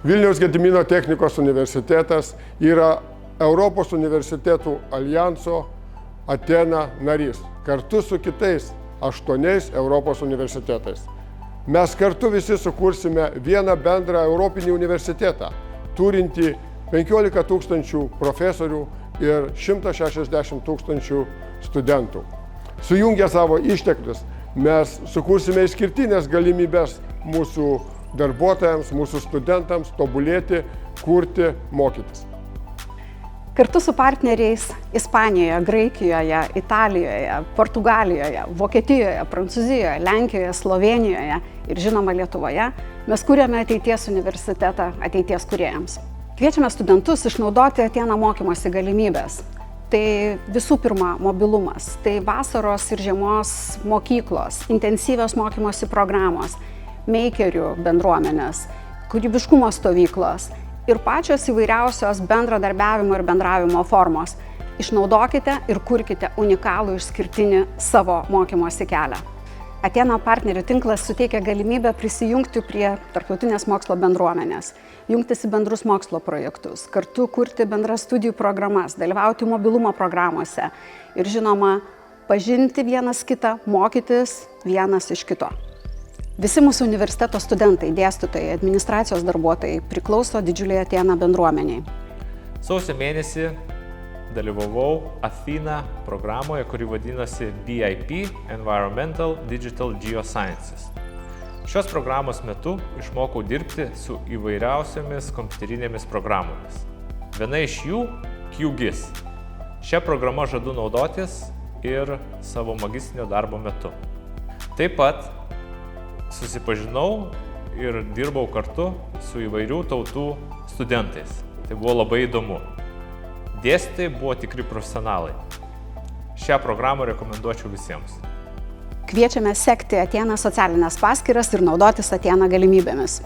Vilniaus Gedimino technikos universitetas yra Europos universitetų alijanso Atena narys, kartu su kitais 8 Europos universitetais. Mes kartu visi sukursime vieną bendrą Europinį universitetą, turintį 15 000 profesorių ir 160 000 studentų. Sujungę savo išteklius, mes sukursime išskirtinės galimybės mūsų darbuotojams, mūsų studentams tobulėti, kurti, mokytis. Kartu su partneriais Ispanijoje, Graikijoje, Italijoje, Portugalijoje, Vokietijoje, Prancūzijoje, Lenkijoje, Slovėnijoje ir žinoma Lietuvoje mes kūrėme ateities universitetą ateities kūrėjams. Kviečiame studentus išnaudoti Atena mokymosi galimybės. Tai visų pirma mobilumas, tai vasaros ir žiemos mokyklos, intensyvios mokymosi programos, meikerių bendruomenės, kūrybiškumo stovyklos ir pačios įvairiausios bendradarbiavimo ir bendravimo formos. Išnaudokite ir kurkite unikalų išskirtinį savo mokymosi kelią. Atena partnerių tinklas suteikia galimybę prisijungti prie tarptautinės mokslo bendruomenės, jungtis į bendrus mokslo projektus, kartu kurti bendras studijų programas, dalyvauti mobilumo programuose ir žinoma, pažinti vienas kitą, mokytis vienas iš kito. Visi mūsų universiteto studentai, dėstytojai, administracijos darbuotojai priklauso didžiuliai Atena bendruomeniai. Sausio mėnesį dalyvavau Athena programoje, kuri vadinosi BIP – Environmental Digital Geosciences. Šios programos metu išmokau dirbti su įvairiausiomis kompiuterinėmis programomis. Viena iš jų – QGIS. Šią programą žadu naudotis ir savo magistrinio darbo metu. Taip pat susipažinau ir dirbau kartu su įvairių tautų studentais. Tai buvo labai įdomu. Dėstytojai buvo tikri profesionalai. Šią programą rekomenduočiau visiems. Kviečiame sekti Atena socialinės paskyras ir naudotis Atena galimybėmis.